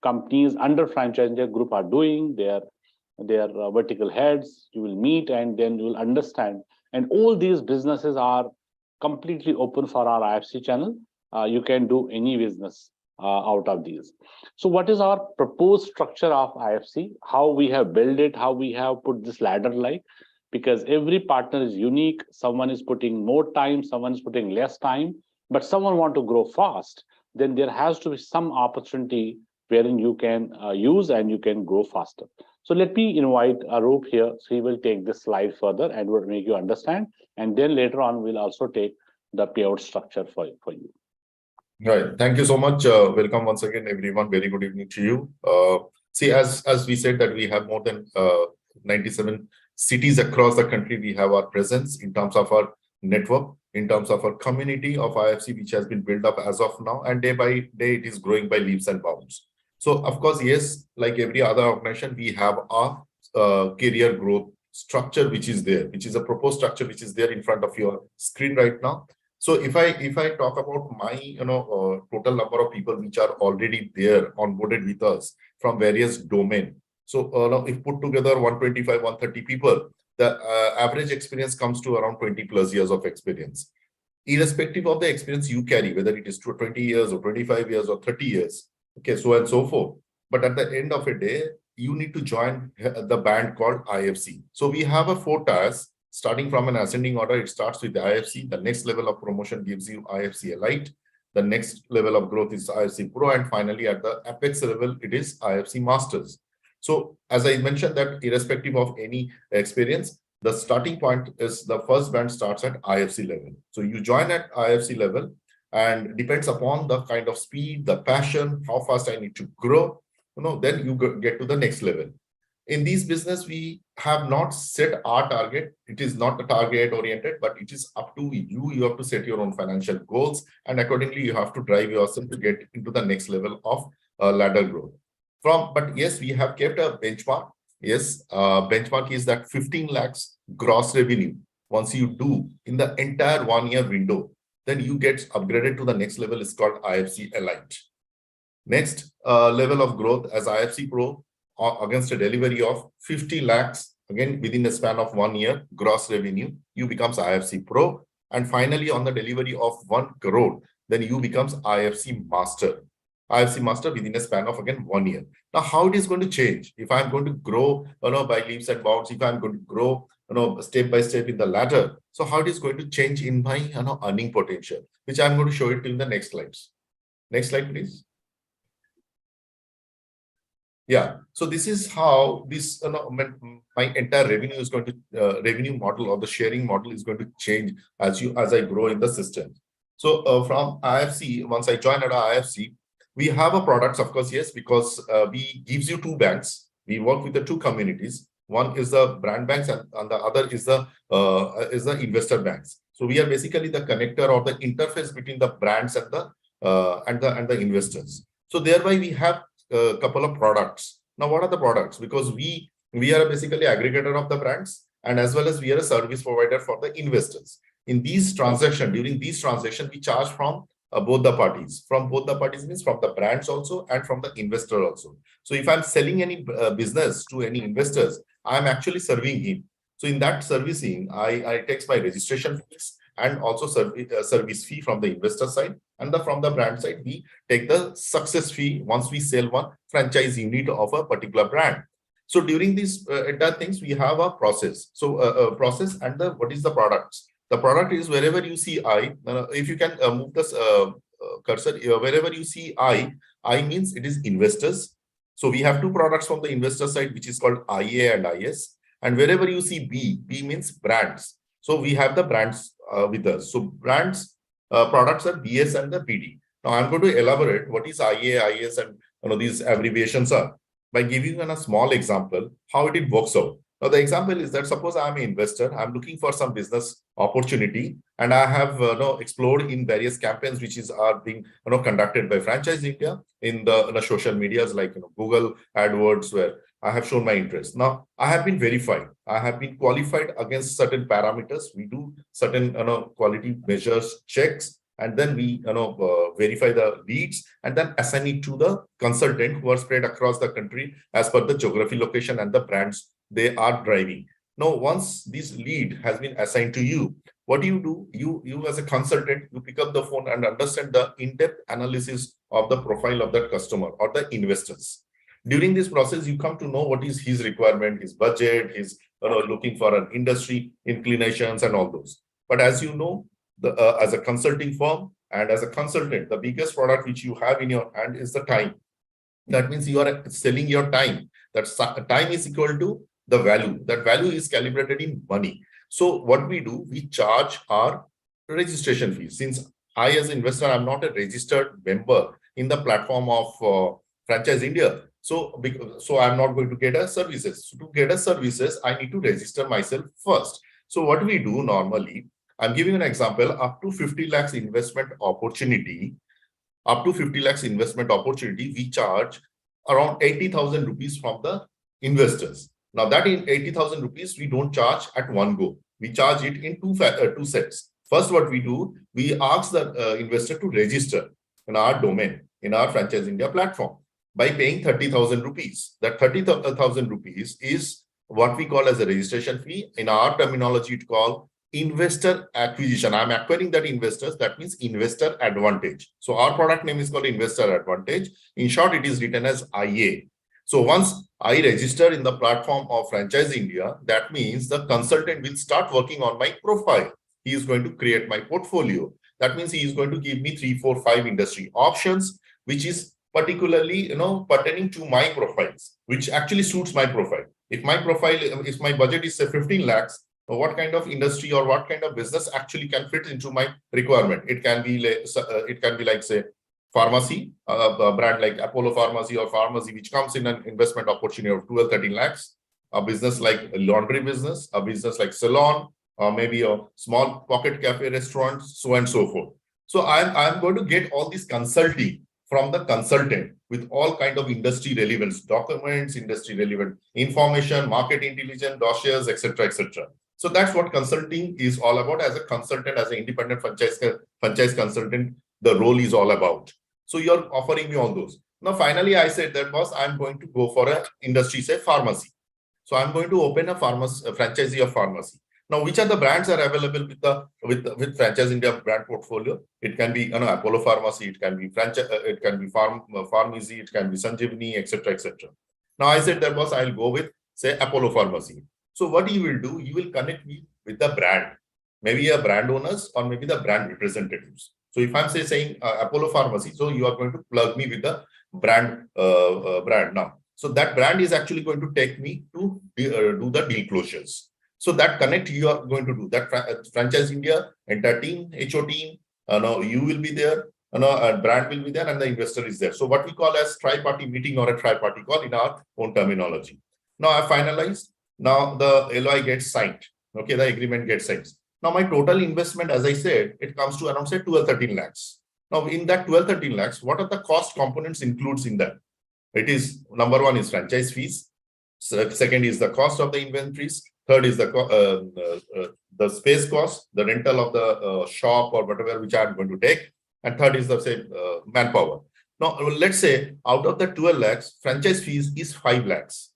companies under Franchise India Group are doing, their vertical heads. You will meet, and then you will understand. And all these businesses are completely open for our IFC channel. You can do any business out of these. So what is our proposed structure of IFC? How we have built it, how we have put this ladder like, because every partner is unique. Someone is putting more time, someone is putting less time, but someone want to grow fast. Then there has to be some opportunity wherein you can use and you can grow faster. So let me invite Arup here. So he will take this slide further and will make you understand. And then later on, we'll also take the payout structure for you. Right. Thank you so much. Welcome once again, everyone. Very good evening to you. See, as we said that we have more than 97 cities across the country. We have our presence in terms of our network, in terms of our community of IFC, which has been built up as of now, and day by day it is growing by leaps and bounds. So, of course, yes, like every other organization, we have our career growth structure, which is there, which is a proposed structure, which is there in front of your screen right now. So if I talk about my total number of people which are already there onboarded with us from various domain. So now if put together 125, 130 people, the average experience comes to around 20 plus years of experience. Irrespective of the experience you carry, whether it is 20 years or 25 years or 30 years, okay, so and so forth. But at the end of a day, you need to join the band called IFC. So we have a 4 tiers. Starting from an ascending order, it starts with the IFC. The next level of promotion gives you IFC Elite. The next level of growth is IFC Pro. And finally, at the apex level, it is IFC Masters. So as I mentioned that irrespective of any experience, the starting point is the first band starts at IFC level. So you join at IFC level and depends upon the kind of speed, the passion, how fast I need to grow, then you get to the next level. In this business, we have not set our target. It is not target oriented, but it is up to you. You have to set your own financial goals, and accordingly, you have to drive yourself to get into the next level of ladder growth. But yes, we have kept a benchmark. Yes, benchmark is that 15 lakhs gross revenue. Once you do in the entire 1 year window, then you get upgraded to the next level. Is called IFC Elite. Next level of growth as IFC Pro. Against a delivery of 50 lakhs, again, within a span of 1 year, gross revenue, you becomes IFC Pro. And finally, on the delivery of 1 crore, then you becomes IFC Master. IFC Master within a span of, again, 1 year. Now, how it is going to change? If I'm going to grow, by leaps and bounds, if I'm going to grow, step by step in the ladder, so how it is going to change in my, earning potential, which I'm going to show it in the next slides. Next slide, please. Yeah, so this is how this my entire revenue is going to revenue model or the sharing model is going to change as I grow in the system. So from IFC, once I join at IFC, we have a products, of course, yes, because we gives you 2 banks. We work with the 2 communities. One is the brand banks, and the other is the investor banks. So we are basically the connector or the interface between the brands and the investors. So thereby we have a couple of products. Now, what are the products? Because we are basically aggregator of the brands, and as well as we are a service provider for the investors. In these transactions, during these transactions, we charge from both the parties. From both the parties means from the brands also and from the investor also. So if I'm selling any business to any investors, I'm actually serving him. So in that servicing, I take my registration fees and also service fee from the investor side, and from the brand side, we take the success fee once we sell one franchise unit of a particular brand. So during these entire things, we have a process. So process and what is the products? The product is wherever you see I. If you can move this cursor, wherever you see I means it is investors. So we have 2 products from the investor side, which is called IA and IS. And wherever you see B means brands. So we have the brands with us. So brands products are BS and the BD. Now I'm going to elaborate what is IA, IS, and these abbreviations are by giving you a small example how it works out. Now the example is that suppose I'm an investor, I'm looking for some business opportunity, and I have explored in various campaigns which are being conducted by Franchise India in the social medias like Google AdWords, where I have shown my interest. Now, I have been verified. I have been qualified against certain parameters. We do certain quality measures, checks, and then we verify the leads and then assign it to the consultant who are spread across the country as per the geography, location, and the brands they are driving. Now, once this lead has been assigned to you, what do? You as a consultant, you pick up the phone and understand the in-depth analysis of the profile of that customer or the investors. During this process, you come to know what is his requirement, his budget, his looking for an industry inclinations and all those. But as you know, as a consulting firm and as a consultant, the biggest product which you have in your hand is the time. That means you are selling your time. That time is equal to the value. That value is calibrated in money. So what we do, we charge our registration fees. Since I, as an investor, I'm not a registered member in the platform of Franchise India. So I'm not going to get a services. So to get a services, I need to register myself first. So what we do normally, I'm giving an example, up to 50 lakhs investment opportunity, we charge around 80,000 rupees from the investors. Now that in 80,000 rupees, we don't charge at one go. We charge it in two sets. First, what we do, we ask the investor to register in our domain, in our Franchise India platform by paying 30,000 rupees. That 30,000 rupees is what we call as a registration fee. In our terminology, it's called investor acquisition. I'm acquiring that investors. That means investor advantage. So our product name is called Investor Advantage. In short, it is written as IA. So once I register in the platform of Franchise India, that means the consultant will start working on my profile. He is going to create my portfolio. That means he is going to give me 3, 4, 5 industry options, which is particularly, pertaining to my profiles, which actually suits my profile. If my profile, if my budget is say 15 lakhs, what kind of industry or what kind of business actually can fit into my requirement? It can be like say pharmacy, a brand like Apollo Pharmacy or Pharmacy, which comes in an investment opportunity of 12, 13 lakhs. A business like a laundry business, a business like salon, or maybe a small pocket cafe restaurant, so and so forth. So I'm going to get all this consulting from the consultant with all kind of industry relevance documents, industry relevant information, market intelligence, dossiers, etc., etc. So that's what consulting is all about. As a consultant, as an independent franchise consultant, the role is all about. So you're offering me all those. Now, finally, I said that, boss, I'm going to go for an industry, say pharmacy. So I'm going to open a franchisee of pharmacy. Now, which are the brands are available with Franchise India brand portfolio? It can be Apollo Pharmacy, it can be Pharmacy, it can be Sanjeevani, etc., etc. Now, I said that, boss, I'll go with say Apollo Pharmacy. So what you will do, you will connect me with the brand, maybe a brand owners or maybe the brand representatives. So if I'm saying Apollo Pharmacy, so you are going to plug me with the brand now. So that brand is actually going to take me to do the deal closures. So that connect you are going to do that. Franchise India, entire team, HO team, you will be there, brand will be there, and the investor is there. So what we call as tri-party meeting or a tri-party call in our own terminology. Now I finalized. Now the LOI gets signed. Okay, the agreement gets signed. Now my total investment, as I said, it comes to around say 12, 13 lakhs. Now in that 12, 13 lakhs, what are the cost components includes in that? It is number one is franchise fees. Second is the cost of the inventories. Third is the space cost, the rental of the shop or whatever which I'm going to take. And third is the say manpower. Now let's say out of the 12 lakhs, franchise fees is 5 lakhs,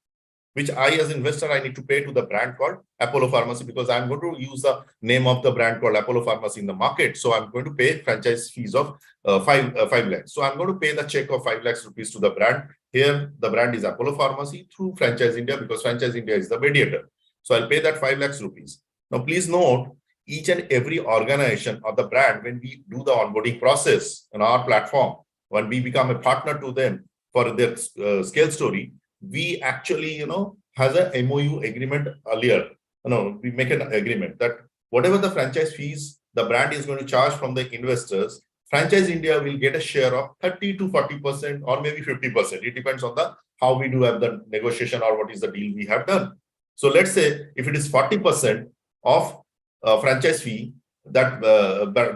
which I as investor, I need to pay to the brand called Apollo Pharmacy, because I'm going to use the name of the brand called Apollo Pharmacy in the market. So I'm going to pay franchise fees of 5 lakhs. So I'm going to pay the check of 5 lakhs rupees to the brand. Here, the brand is Apollo Pharmacy through Franchise India, because Franchise India is the mediator. So I'll pay that 5 lakhs rupees. Now, please note, each and every organization or the brand, when we do the onboarding process on our platform, when we become a partner to them for their scale story, we actually, has a MOU agreement earlier. We make an agreement that whatever the franchise fees the brand is going to charge from the investors, Franchise India will get a share of 30 to 40% or maybe 50%. It depends on how we do have the negotiation or what is the deal we have done. So let's say if it is 40% of franchise fee, that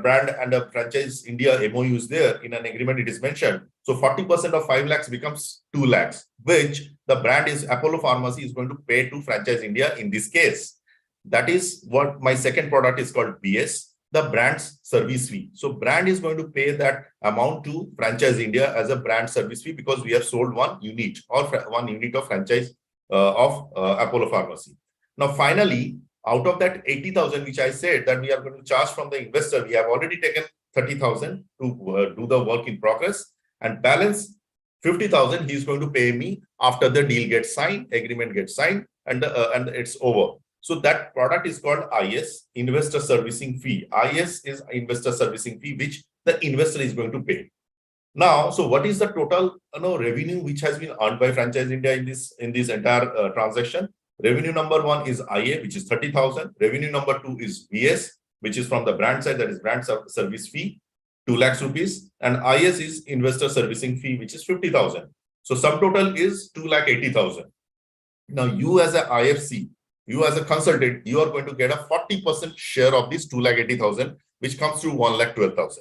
brand and a Franchise India MOU is there in an agreement, it is mentioned. So 40% of 5 lakhs becomes 2 lakhs, which the brand is Apollo Pharmacy is going to pay to Franchise India in this case. That is what my second product is called BS, the brand's service fee. So brand is going to pay that amount to Franchise India as a brand service fee, because we have sold one unit or 1 unit of franchise of Apollo Pharmacy. Now, finally, out of that 80,000, which I said that we are going to charge from the investor, we have already taken 30,000 to do the work in progress, and balance 50,000 he is going to pay me after the deal gets signed, agreement gets signed, and it's over. So that product is called IS, Investor Servicing Fee. IS is Investor Servicing Fee, which the investor is going to pay. Now, so what is the total revenue which has been earned by Franchise India in this entire transaction? Revenue number 1 is IA, which is 30,000. Revenue number 2 is BS, which is from the brand side, that is brand service fee, 2 lakhs rupees, and IS is investor servicing fee, which is 50,000. So sum total is 2,80,000. Now you as a IFC, you as a consultant, you are going to get a 40% share of this 2,80,000, which comes to 1,12,000.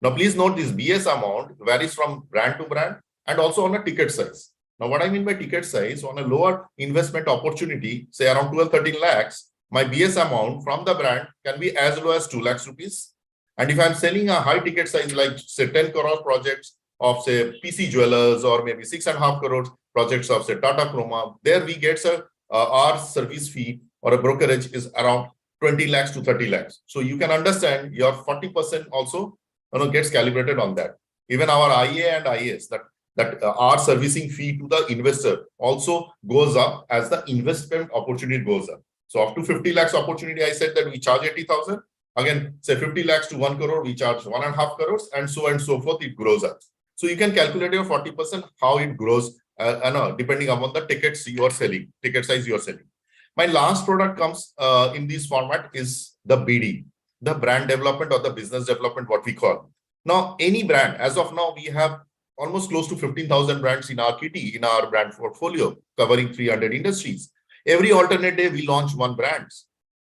Now please note this BS amount varies from brand to brand and also on a ticket size. Now what I mean by ticket size, on a lower investment opportunity, say around 12, 13 lakhs, my BS amount from the brand can be as low as 2 lakhs rupees. And if I'm selling a high ticket size, like say 10 crore projects of say PC Jewelers, or maybe 6.5 crore projects of say Tata Chroma, there we get our service fee or a brokerage is around 20 lakhs to 30 lakhs. So you can understand your 40% also gets calibrated on that. Even our IA and IS, that our servicing fee to the investor also goes up as the investment opportunity goes up. So up to 50 lakhs opportunity, I said that we charge 80,000. Again, say 50 lakhs to 1 crore, we charge 1.5 crores, and so forth, it grows up. So you can calculate your 40%, how it grows, depending upon the tickets you are selling, ticket size you are selling. My last product comes in this format is the BD, the brand development or the business development, what we call. Now, any brand, as of now, we have almost close to 15,000 brands in our kitty, in our brand portfolio, covering 300 industries. Every alternate day, we launch one brand.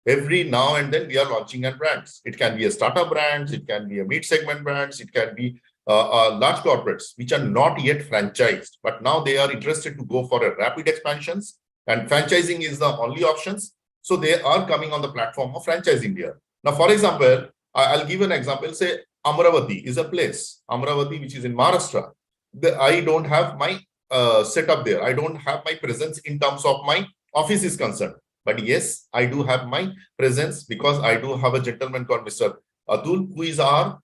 Every now and then, we are launching a brands. It can be a startup brands, it can be a mid-segment brands, it can be large corporates, which are not yet franchised, but now they are interested to go for a rapid expansions, and franchising is the only options. So they are coming on the platform of Franchise India. Now, for example, I'll give an example. Say Amravati is a place, Amravati, which is in Maharashtra. I don't have my setup there. I don't have my presence in terms of my office is concerned. But yes, I do have my presence because I do have a gentleman called Mr. Atul, who is our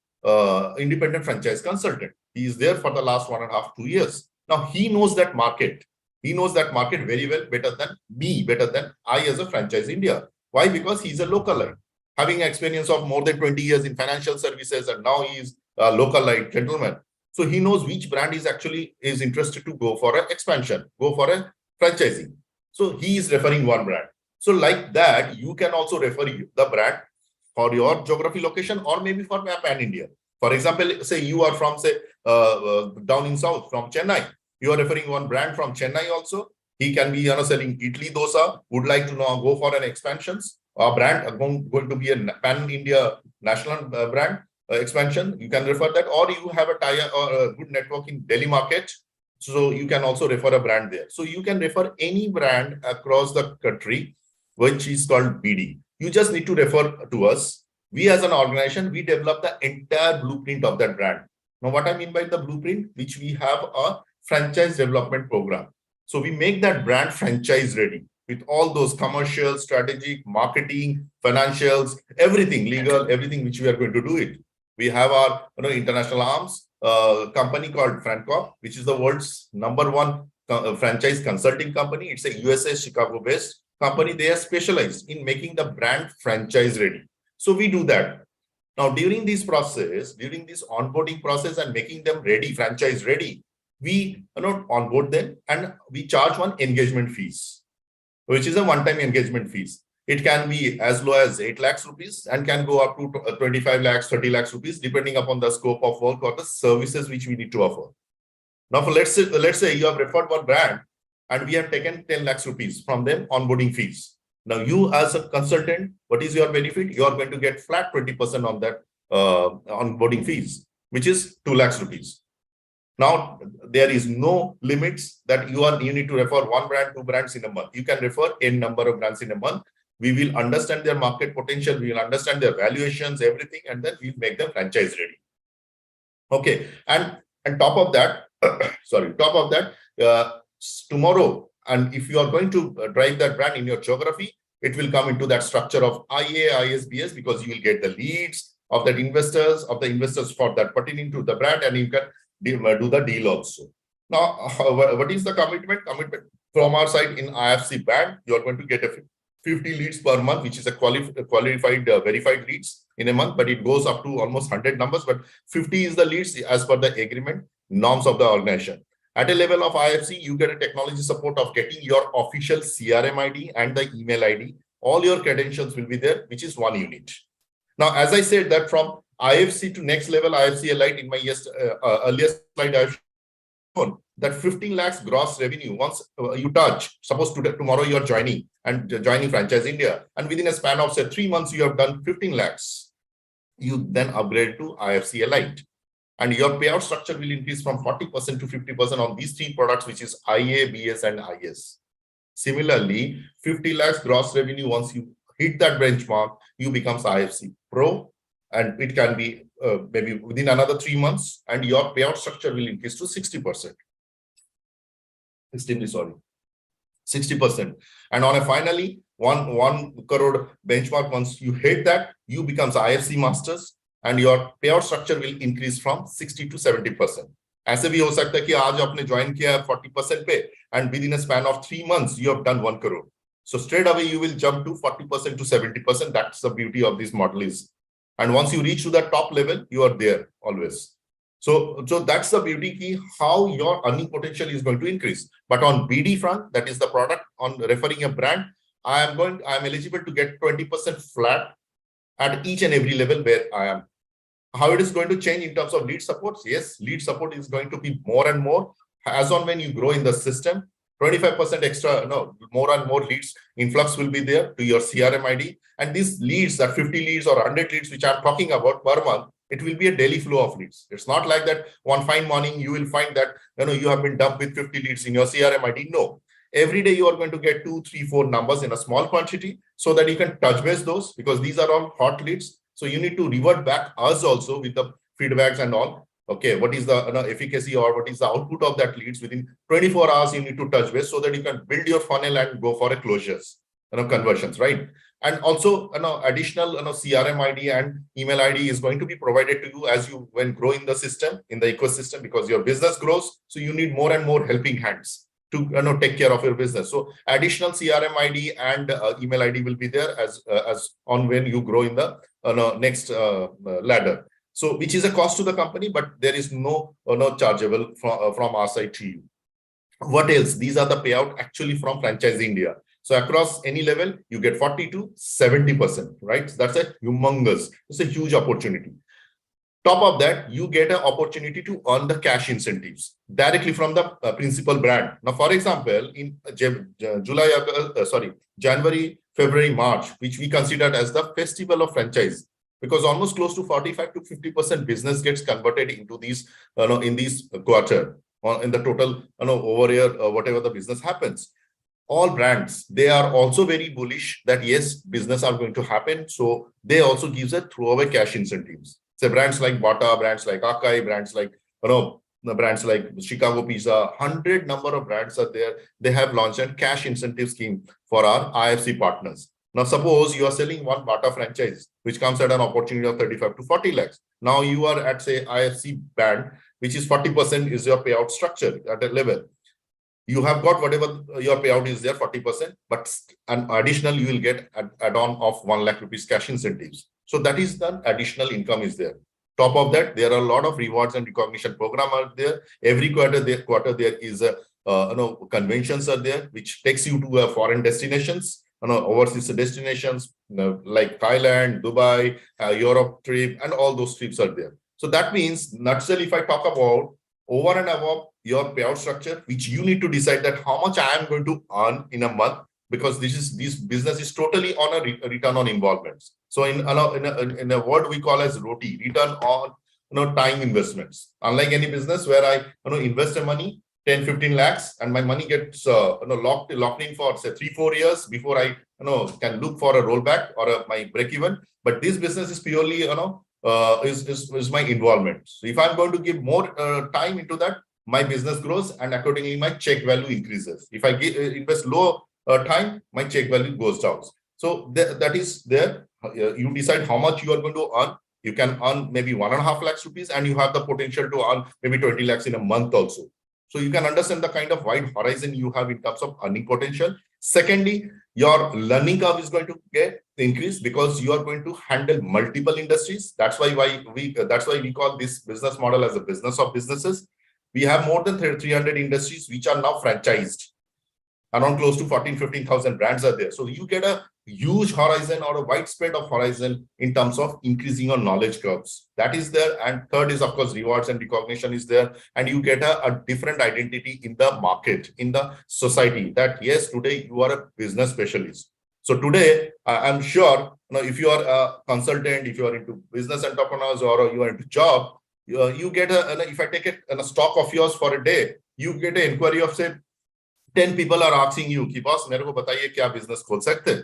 independent franchise consultant. He is there for the last 1.5 to 2 years. Now he knows that market. He knows that market very well, better than me, better than I as a Franchise India. Why? Because he's a localite, having experience of more than 20 years in financial services, and now he is a localite gentleman. So he knows which brand is actually interested to go for an expansion, go for a franchising. So he is referring one brand. So like that, you can also refer the brand for your geography location, or maybe for Pan India. For example, say you are from say down in south from Chennai. You are referring one brand from Chennai also. He can be selling Idli Dosa, would like to now go for an expansions. Our brand going to be a Pan India national brand expansion. You can refer that, or you have a tie or a good network in Delhi market. So you can also refer a brand there. So you can refer any brand across the country, which is called BD. You just need to refer to us. We as an organization, we develop the entire blueprint of that brand. Now, what I mean by the blueprint, which we have a franchise development program. So we make that brand franchise ready with all those commercial, strategic, marketing, financials, everything, legal, everything which we are going to do it. We have our international arms company called FranCorp, which is the world's #1 franchise consulting company. It's a USA Chicago-based company. They are specialized in making the brand franchise ready. So we do that. Now, during this process, during this onboarding process and making them ready, franchise ready, we onboard them and we charge one engagement fees, which is a one-time engagement fees. It can be as low as 8 lakhs rupees and can go up to 25 lakhs, 30 lakhs rupees, depending upon the scope of work or the services which we need to offer. Now, for let's say you have referred one brand and we have taken 10 lakhs rupees from them onboarding fees. Now, you as a consultant, what is your benefit? You are going to get flat 20% on that onboarding fees, which is 2 lakhs rupees. Now, there is no limits that you need to refer one brand, 2 brands in a month. You can refer n number of brands in a month. We will understand their market potential. We will understand their valuations, everything, and then we'll make them franchise ready. Okay. And top of that, tomorrow, and if you are going to drive that brand in your geography, it will come into that structure of IA, ISBS, because you will get the leads of that investors, for that pertaining to the brand, and you can do the deal also. Now, what is the commitment? Commitment from our side in IFC brand, you are going to get a 50 leads per month, which is a qualified, verified leads in a month, but it goes up to almost 100 numbers, but 50 is the leads as per the agreement norms of the organization. At a level of IFC, you get a technology support of getting your official CRM ID and the email ID. All your credentials will be there, which is one unit. Now, as I said that from IFC to next level IFC Elite, in my earlier slide, I've shown that 15 lakhs gross revenue once you touch, suppose tomorrow you are joining Franchise India, and within a span of say 3 months you have done 15 lakhs, you then upgrade to IFC Elite, and your payout structure will increase from 40% to 50% on these 3 products, which is IA, BS, and IS. Similarly, 50 lakhs gross revenue, once you hit that benchmark, you becomes IFC Pro, and it can be maybe within another 3 months, and your payout structure will increase to 60%. Extremely sorry, 60%. And on a finally 1 crore benchmark, once you hit that, you becomes IFC Masters, and your payout structure will increase from 60 to 70%. ऐसे भी हो सकता है कि आज आपने join किया 40% पे, and within a span of 3 months you have done 1 crore. So straight away you will jump to 40% to 70%. That's the beauty of this model is. And once you reach to the top level, you are there always. So that's the beauty key, how your earning potential is going to increase. But on BD front, that is the product, on referring a brand, I am eligible to get 20% flat at each and every level where I am. How it is going to change in terms of lead support? Yes, lead support is going to be more and more as on when you grow in the system. 25% extra, more and more leads influx will be there to your CRM ID. And these leads, that 50 leads or 100 leads, which I'm talking about per month, it will be a daily flow of leads. It's not like that one fine morning you will find that you have been dumped with 50 leads in your CRM ID. No, every day you are going to get 2, 3, 4 numbers in a small quantity so that you can touch base those, because these are all hot leads. So you need to revert back us also with the feedbacks and all. Okay, what is the efficacy or what is the output of that leads? Within 24 hours, you need to touch base so that you can build your funnel and go for a closures, conversions, right? And also, additional CRM ID and email ID is going to be provided to you as you when grow in the system, in the ecosystem, because your business grows. So you need more and more helping hands to take care of your business. So additional CRM ID and email ID will be there as on when you grow in the next ladder. So which is a cost to the company, but there is no chargeable from our side to you. What else? These are the payout actually from Franchise India. So across any level, you get 40 to 70%, right? That's a humongous, it's a huge opportunity. Top of that, you get an opportunity to earn the cash incentives directly from the principal brand. Now, for example, in January, February, March, which we considered as the festival of franchise, because almost close to 45 to 50% business gets converted into these, in these quarter, or in the total, over here, whatever the business happens. All brands, they are also very bullish that yes, business are going to happen. So they also gives a throwaway cash incentives. So brands like Bata, brands like Akai, brands like, brands like Chicago Pizza, 100 number of brands are there. They have launched a cash incentive scheme for our IFC partners. Now, suppose you are selling one Bata franchise, which comes at an opportunity of 35 to 40 lakhs. Now you are at, say, IFC band, which is 40% is your payout structure at a level. You have got whatever your payout is there, 40%, but an additional you will get add-on of 1 lakh rupees cash incentives. So that is the additional income is there. Top of that, there are a lot of rewards and recognition program out there. Every quarter there is a conventions are there, which takes you to foreign destinations, overseas destinations like Thailand, Dubai, Europe trip, and all those trips are there. So that means, nutshell, if I talk about over and above your payout structure, which you need to decide that how much I am going to earn in a month, because this business is totally on a return on investments. So in a word we call as ROTI, return on time investments. Unlike any business where I invest the money 10-15 lakhs and my money gets locked in for say 3-4 years before I can look for a rollback or my break even. But this business is purely is my involvement. So if I'm going to give more time into that, my business grows and accordingly my check value increases. If I invest low time, my check value goes down. So that is there. You decide how much you are going to earn. You can earn maybe 1.5 lakhs rupees, and you have the potential to earn maybe 20 lakhs in a month also. So you can understand the kind of wide horizon you have in terms of earning potential. Secondly, your learning curve is going to get increased because you are going to handle multiple industries. That's why we call this business model as a business of businesses. We have more than 300 industries which are now franchised. Around close to 14,000-15,000 brands are there. So you get a huge horizon or a widespread of horizon in terms of increasing your knowledge curves. That is there. And third is, of course, rewards and recognition is there. And you get a different identity in the market, in the society, that yes, today you are a business specialist. So today, I'm sure, if you are a consultant, if you are into business entrepreneurs or you are into job, you get if I take a stock of yours for a day, you get an inquiry of say 10 people are asking you कि boss मेरे को बताइए क्या business खोल सकते हैं.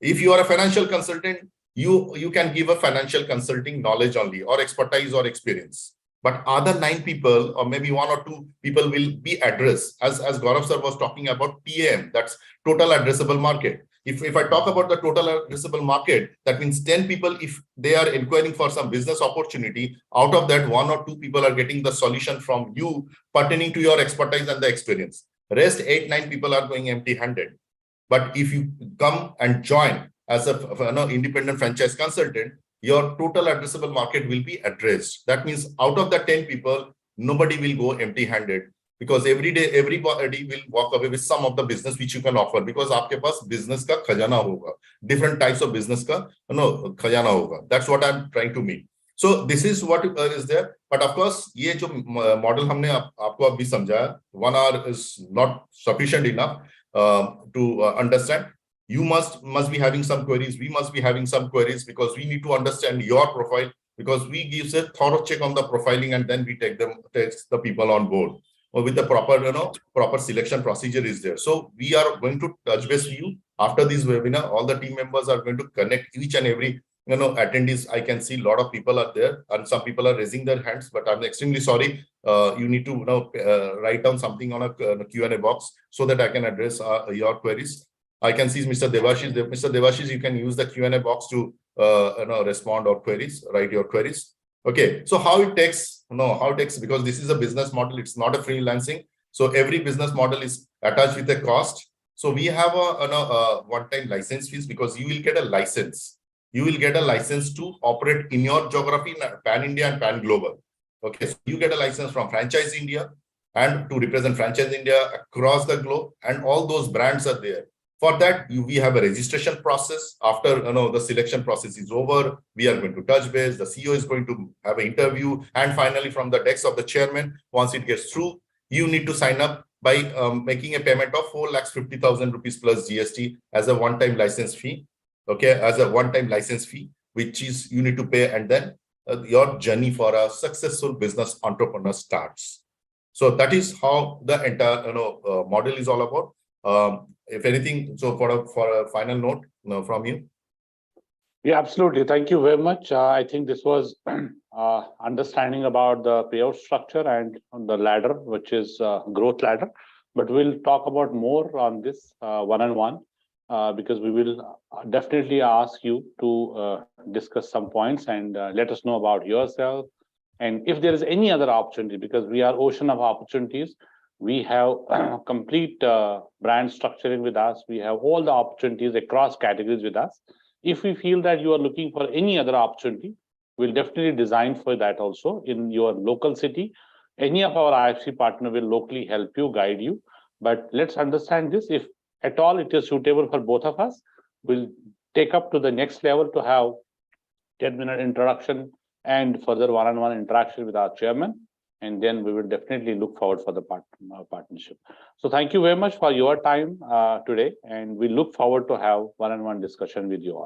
If you are a financial consultant, you can give a financial consulting knowledge only or expertise or experience. But other 9 people or maybe 1 or 2 people will be addressed. As Gaurav sir was talking about TAM, that's total addressable market. If I talk about the total addressable market, that means 10 people, if they are inquiring for some business opportunity, out of that 1 or 2 people are getting the solution from you pertaining to your expertise and the experience. Rest 8-9 people are going empty-handed. But if you come and join as a independent franchise consultant, your total addressable market will be addressed. That means out of the 10 people, nobody will go empty-handed, because every day everybody will walk away with some of the business which you can offer, because आपके पास business का खजाना होगा, different types of business का खजाना होगा. That's what I'm trying to mean. So this is what is there. But of course, ये जो model हमने आपको अभी समझाया, 1 hour is not sufficient enough to understand. You must be having some queries. We must be having some queries, because we need to understand your profile, because we give a thorough check on the profiling and then we take the people on board or with the proper selection procedure is there. So we are going to touch base with you after this webinar. All the team members are going to connect each and every attendees. I can see a lot of people are there and some people are raising their hands, but I'm extremely sorry. You need to write down something on a Q&A box so that I can address your queries. I can see Mr. Devashish. Mr. Devashish, you can use the Q&A box to respond or queries, write your queries. Okay, so how it takes, because this is a business model, it's not a freelancing. So every business model is attached with a cost. So we have a one-time license fees, because you will get a license. You will get a license to operate in your geography, pan-India and pan-global. Okay, so you get a license from Franchise India and to represent Franchise India across the globe, and all those brands are there. For that, we have a registration process. After the selection process is over, we are going to touch base. The CEO is going to have an interview, and finally, from the desk of the chairman, once it gets through, you need to sign up by making a payment of 4,50,000 rupees plus GST as a one-time license fee. Okay, as a one-time license fee, which is you need to pay, and then your journey for a successful business entrepreneur starts. So that is how the entire model is all about. If anything, so for a final note from you. Yeah, absolutely. Thank you very much. I think this was understanding about the payout structure and the ladder, which is growth ladder. But we'll talk about more on this one-on-one. Because we will definitely ask you to discuss some points and let us know about yourself. And if there is any other opportunity, because we are ocean of opportunities, we have complete brand structuring with us. We have all the opportunities across categories with us. If we feel that you are looking for any other opportunity, we'll definitely design for that also in your local city. Any of our IFC partner will locally help you, guide you. But let's understand this. If at all it is suitable for both of us, we'll take up to the next level to have 10-minute introduction and further one-on-one interaction with our chairman. And then we will definitely look forward for the partnership. So thank you very much for your time today. And we look forward to have one-on-one discussion with you all.